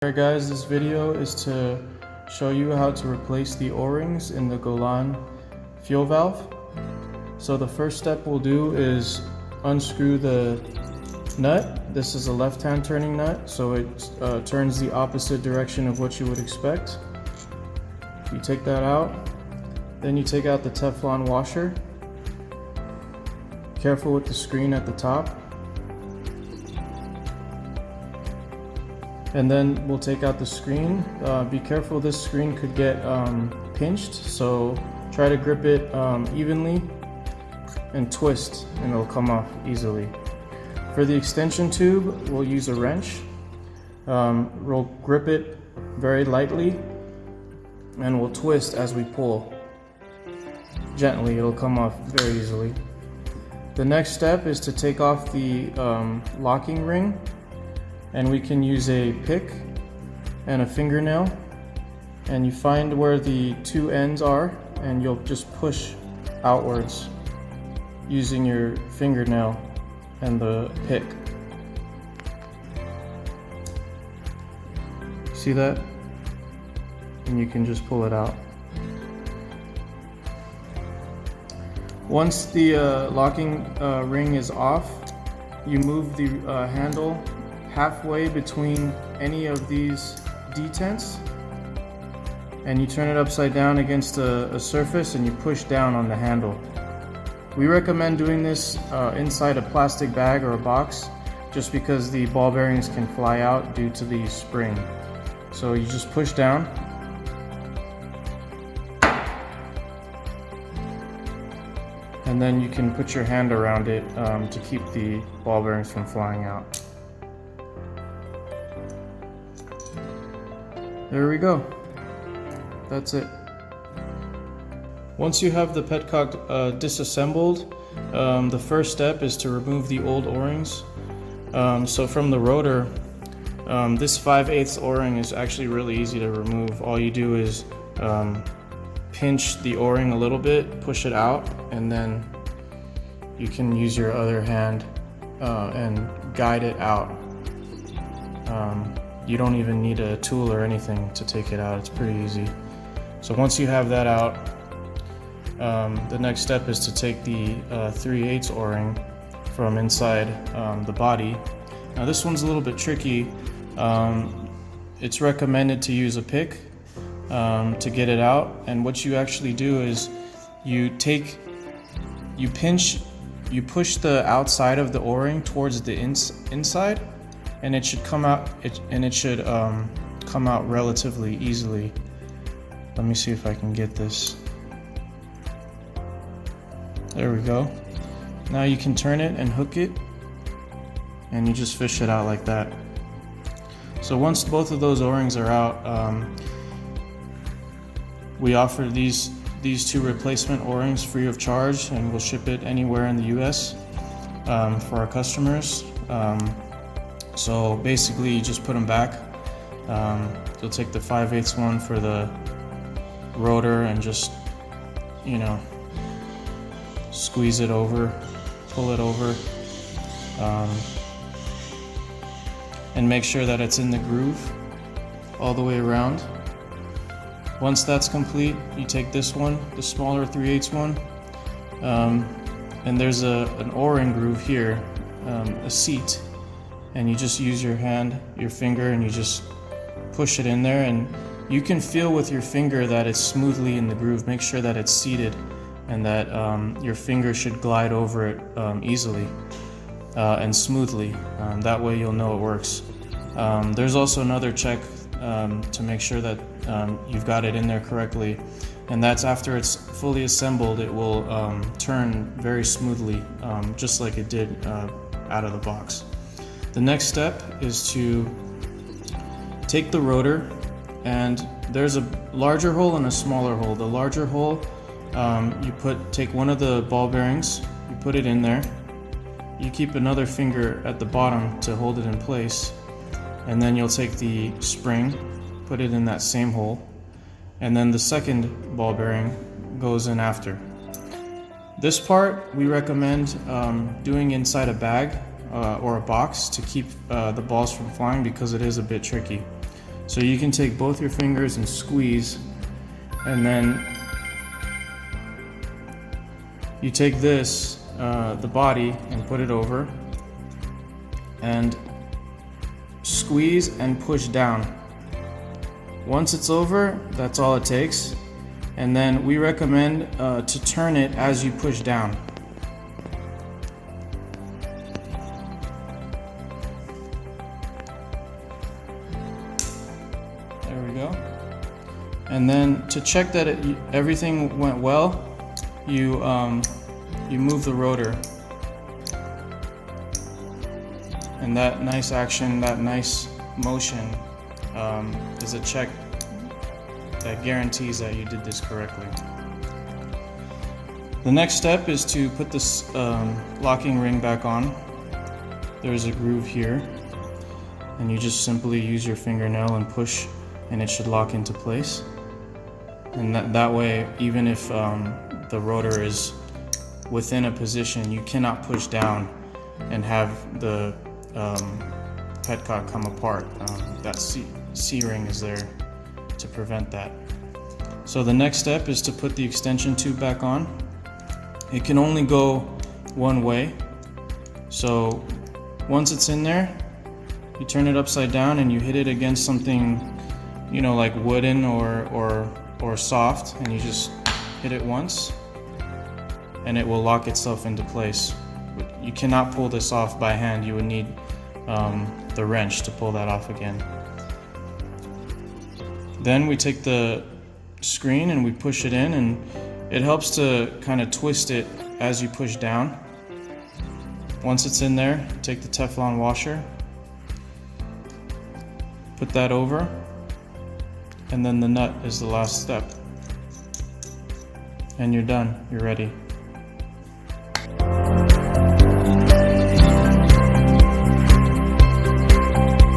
Alright guys, this video is to show you how to replace the O-rings in the Golan fuel valve. So the first step we'll do is unscrew the nut. This is a left-hand turning nut, so it turns the opposite direction of what you would expect. You take that out, then you take out the Teflon washer. Careful with the screen at the top. And then we'll take out the screen. Be careful, this screen could get pinched, so try to grip it evenly and twist and it'll come off easily. For the extension tube, we'll use a wrench. We'll grip it very lightly and we'll twist as we pull. Gently, it'll come off very easily. The next step is to take off the locking ring. And we can use a pick and a fingernail, and you find where the two ends are and you'll just push outwards using your fingernail and the pick. See that? And you can just pull it out. Once the locking ring is off, you move the handle halfway between any of these detents and you turn it upside down against a surface and you push down on the handle. We recommend doing this inside a plastic bag or a box just because the ball bearings can fly out due to the spring. So you just push down and then you can put your hand around it to keep the ball bearings from flying out. There we go. That's it. Once you have the petcock disassembled, the first step is to remove the old O-rings. So from the rotor, this 5/8 O-ring is actually really easy to remove. All you do is pinch the O-ring a little bit, push it out, and then you can use your other hand and guide it out. You don't even need a tool or anything to take it out. It's pretty easy. So once you have that out, the next step is to take the 3/8 O-ring from inside the body. Now this one's a little bit tricky. It's recommended to use a pick to get it out. And what you actually do is you push the outside of the O-ring towards the inside, and it should come out. Come out relatively easily. Let me see if I can get this. There we go. Now you can turn it and hook it, and you just fish it out like that. So once both of those O-rings are out, we offer these two replacement O-rings free of charge, and we'll ship it anywhere in the US for our customers. So basically you just put them back. You'll take the 5/8 one for the rotor and just, squeeze it over, pull it over, and make sure that it's in the groove all the way around. Once that's complete, you take this one, the smaller 3/8 one, and there's an O-ring groove here, a seat. And you just use your hand, your finger, and you just push it in there, and you can feel with your finger that it's smoothly in the groove. Make sure that it's seated and that your finger should glide over it easily and smoothly. That way you'll know it works. There's also another check to make sure that you've got it in there correctly, and that's after it's fully assembled, it will turn very smoothly, just like it did out of the box. The next step is to take the rotor, and there's a larger hole and a smaller hole. The larger hole, take one of the ball bearings, you put it in there, you keep another finger at the bottom to hold it in place, and then you'll take the spring, put it in that same hole, and then the second ball bearing goes in after. This part we recommend doing inside a bag or a box to keep the balls from flying, because it is a bit tricky. So you can take both your fingers and squeeze, and then you take this, the body, and put it over, and squeeze and push down. Once it's over, that's all it takes. And then we recommend to turn it as you push down. There we go. And then to check that everything went well, you move the rotor. And that nice action, that nice motion is a check that guarantees that you did this correctly. The next step is to put this locking ring back on. There's a groove here, and you just simply use your fingernail and push, and it should lock into place. And that way, even if the rotor is within a position, you cannot push down and have the petcock come apart. That C-ring is there to prevent that. So the next step is to put the extension tube back on. It can only go one way. So once it's in there, you turn it upside down and you hit it against something, you know, like wooden or soft, and you just hit it once and it will lock itself into place. You cannot pull this off by hand. You would need the wrench to pull that off again. Then we take the screen and we push it in, and it helps to kind of twist it as you push down. Once it's in there, take the Teflon washer, put that over, and then the nut is the last step. And you're done, you're ready.